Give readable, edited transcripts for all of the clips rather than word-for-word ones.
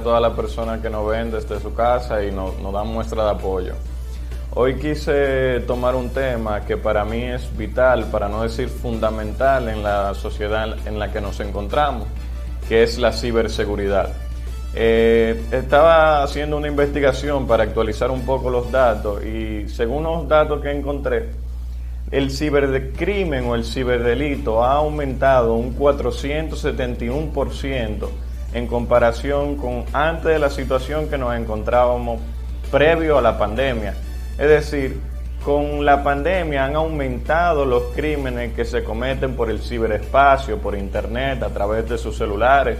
todas las personas que nos ven desde su casa y nos dan muestra de apoyo. Hoy quise tomar un tema que para mí es vital, para no decir fundamental en la sociedad en la que nos encontramos, que es la ciberseguridad. Estaba haciendo una investigación para actualizar un poco los datos y según los datos que encontré, el cibercrimen o el ciberdelito ha aumentado un 471% en comparación con antes de la situación que nos encontrábamos previo a la pandemia. Es decir, con la pandemia han aumentado los crímenes que se cometen por el ciberespacio, por internet, a través de sus celulares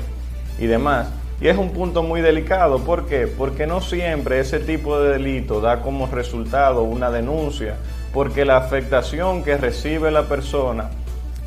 y demás. Y es un punto muy delicado. ¿Por qué? Porque no siempre ese tipo de delito da como resultado una denuncia, porque la afectación que recibe la persona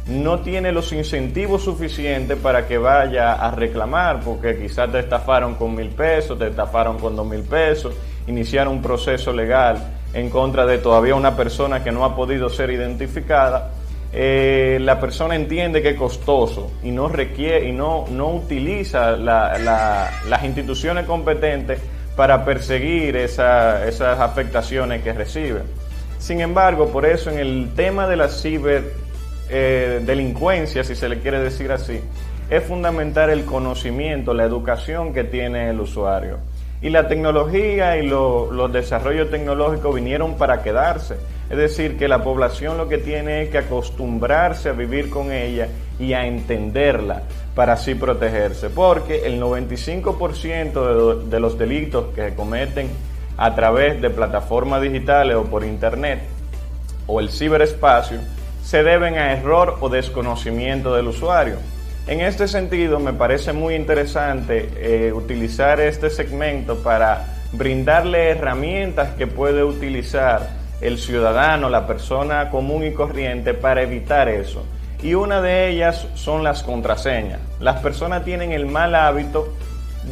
no tiene los incentivos suficientes para que vaya a reclamar, porque quizás te estafaron con 1,000 pesos, te estafaron con 2,000 pesos, iniciar un proceso legal en contra de todavía una persona que no ha podido ser identificada. La persona entiende que es costoso y no requiere y no utiliza las instituciones competentes para perseguir esas afectaciones que recibe. Sin embargo, por eso en el tema de la delincuencia, si se le quiere decir así, es fundamental el conocimiento, la educación que tiene el usuario. Y la tecnología y los desarrollos tecnológicos vinieron para quedarse. Es decir, que la población lo que tiene es que acostumbrarse a vivir con ella y a entenderla para así protegerse. Porque el 95% de los delitos que se cometen a través de plataformas digitales o por internet o el ciberespacio se deben a error o desconocimiento del usuario. En este sentido, me parece muy interesante utilizar este segmento para brindarle herramientas que puede utilizar el ciudadano, la persona común y corriente para evitar eso. Y una de ellas son las contraseñas. Las personas tienen el mal hábito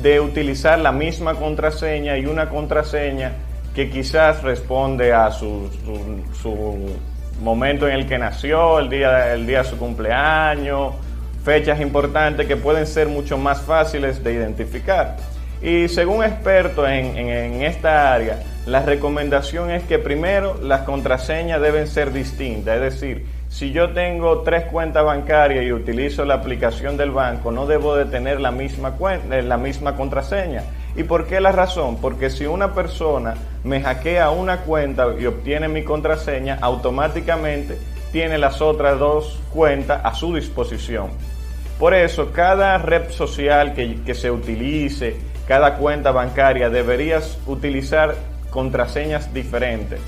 de utilizar la misma contraseña y una contraseña que quizás responde a su momento en el que nació, el día de su cumpleaños, fechas importantes que pueden ser mucho más fáciles de identificar. Y según expertos en esta área, la recomendación es que primero las contraseñas deben ser distintas. Es decir, si yo tengo 3 cuentas bancarias y utilizo la aplicación del banco, no debo de tener la misma contraseña. ¿Y por qué la razón? Porque si una persona me hackea una cuenta y obtiene mi contraseña, automáticamente tiene las otras 2 cuentas a su disposición. Por eso, cada red social que se utilice, cada cuenta bancaria, deberías utilizar contraseñas diferentes.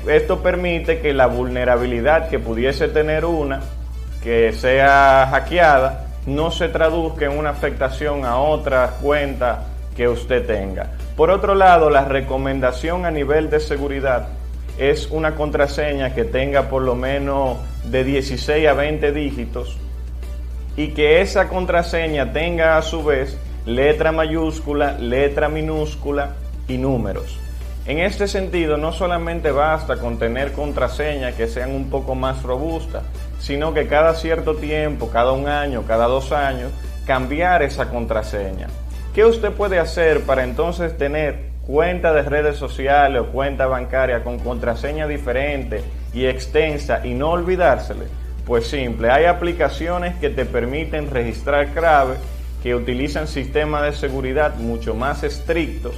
Esto permite que la vulnerabilidad que pudiese tener una, que sea hackeada, no se traduzca en una afectación a otra cuenta que usted tenga. Por otro lado, la recomendación a nivel de seguridad es una contraseña que tenga por lo menos de 16 a 20 dígitos y que esa contraseña tenga a su vez letra mayúscula, letra minúscula y números. En este sentido, no solamente basta con tener contraseñas que sean un poco más robustas, sino que cada cierto tiempo, cada 1 año, cada 2 años, cambiar esa contraseña. ¿Qué usted puede hacer para entonces tener cuenta de redes sociales o cuenta bancaria con contraseña diferente y extensa y no olvidársele? Pues simple, hay aplicaciones que te permiten registrar claves que utilizan sistemas de seguridad mucho más estrictos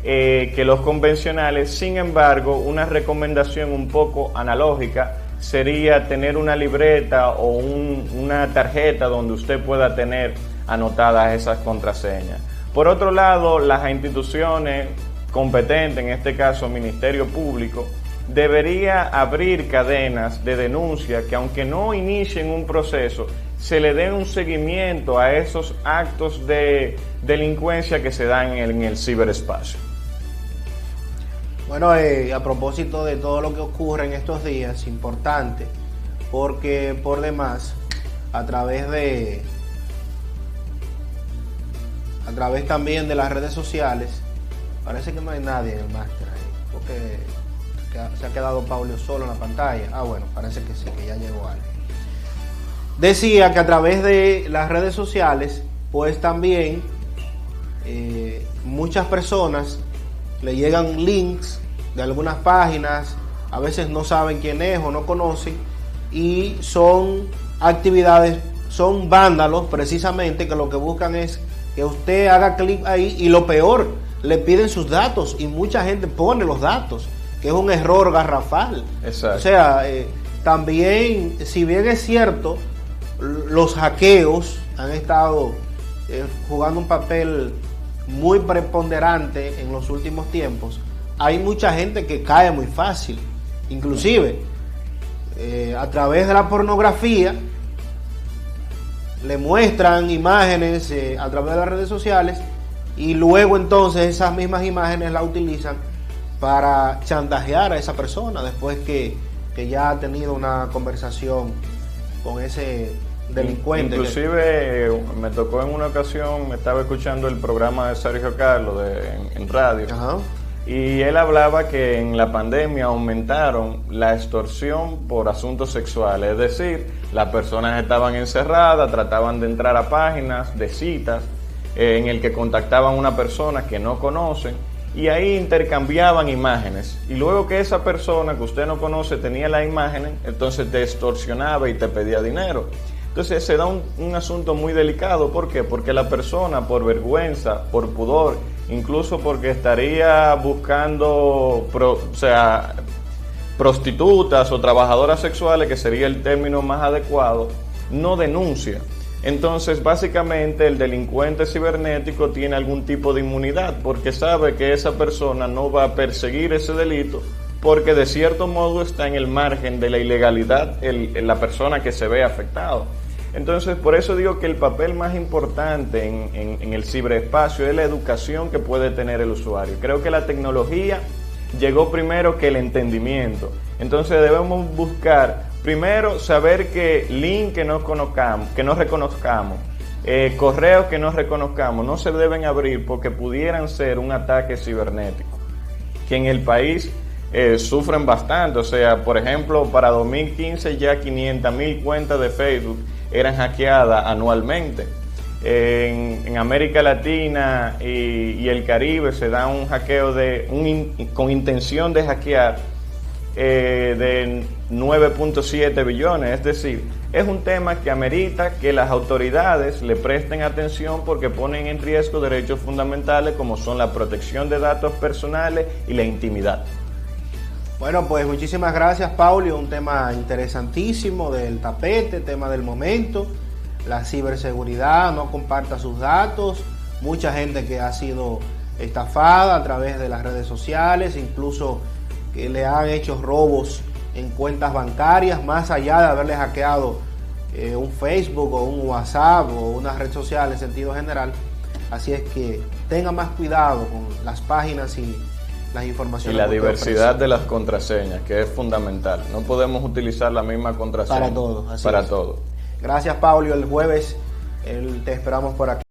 que los convencionales. Sin embargo, una recomendación un poco analógica sería tener una libreta o una tarjeta donde usted pueda tener anotadas esas contraseñas. Por otro lado, las instituciones competentes, en este caso Ministerio Público, debería abrir cadenas de denuncia que, aunque no inicien un proceso, se le dé un seguimiento a esos actos de delincuencia que se dan en el ciberespacio. Bueno, a propósito de todo lo que ocurre en estos días, importante, porque por demás, a través también de las redes sociales, parece que no hay nadie en el máster ahí, porque se ha quedado Paulio solo en la pantalla. Bueno, parece que sí, que ya llegó alguien. Decía que a través de las redes sociales, pues también muchas personas le llegan links de algunas páginas, a veces no saben quién es o no conocen, y son actividades, son vándalos precisamente, que lo que buscan es que usted haga clic ahí, y lo peor, le piden sus datos, y mucha gente pone los datos, que es un error garrafal. Exacto. O sea, también, si bien es cierto, los hackeos han estado jugando un papel muy preponderante en los últimos tiempos, hay mucha gente que cae muy fácil, inclusive a través de la pornografía le muestran imágenes a través de las redes sociales, y luego entonces esas mismas imágenes las utilizan para chantajear a esa persona después que ya ha tenido una conversación con ese delincuente. Inclusive me tocó en una ocasión, me estaba escuchando el programa de Sergio Carlos en radio. Ajá. Y él hablaba que en la pandemia aumentaron la extorsión por asuntos sexuales, es decir, las personas estaban encerradas, trataban de entrar a páginas de citas en el que contactaban a una persona que no conocen, y ahí intercambiaban imágenes, y luego que esa persona que usted no conoce tenía las imágenes, entonces te extorsionaba y te pedía dinero. Entonces se da un asunto muy delicado. ¿Por qué? Porque la persona, por vergüenza, por pudor, incluso porque estaría buscando prostitutas o trabajadoras sexuales, que sería el término más adecuado, no denuncia. Entonces, básicamente, el delincuente cibernético tiene algún tipo de inmunidad, porque sabe que esa persona no va a perseguir ese delito, porque de cierto modo está en el margen de la ilegalidad la persona que se ve afectado. Entonces, por eso digo que el papel más importante en el ciberespacio es la educación que puede tener el usuario. Creo que la tecnología llegó primero que el entendimiento. Entonces debemos buscar primero saber que link que no reconozcamos, correos que no reconozcamos, no se deben abrir, porque pudieran ser un ataque cibernético, que en el país sufren bastante. O sea, por ejemplo, para 2015 ya 500,000 cuentas de Facebook eran hackeadas anualmente. En América Latina y el Caribe se da un hackeo con intención de hackear de 9.7 billones. Es decir, es un tema que amerita que las autoridades le presten atención, porque ponen en riesgo derechos fundamentales como son la protección de datos personales y la intimidad. Bueno, pues muchísimas gracias, Paulio. Un tema interesantísimo del tapete, tema del momento. La ciberseguridad, no comparta sus datos. Mucha gente que ha sido estafada a través de las redes sociales, incluso que le han hecho robos en cuentas bancarias, más allá de haberle hackeado un Facebook o un WhatsApp o una red social en sentido general. Así es que tenga más cuidado con las páginas y las informaciones. Y la diversidad de las contraseñas, que es fundamental. No podemos utilizar la misma contraseña para todo. Para todo. Gracias, Paulio. El jueves te esperamos por aquí.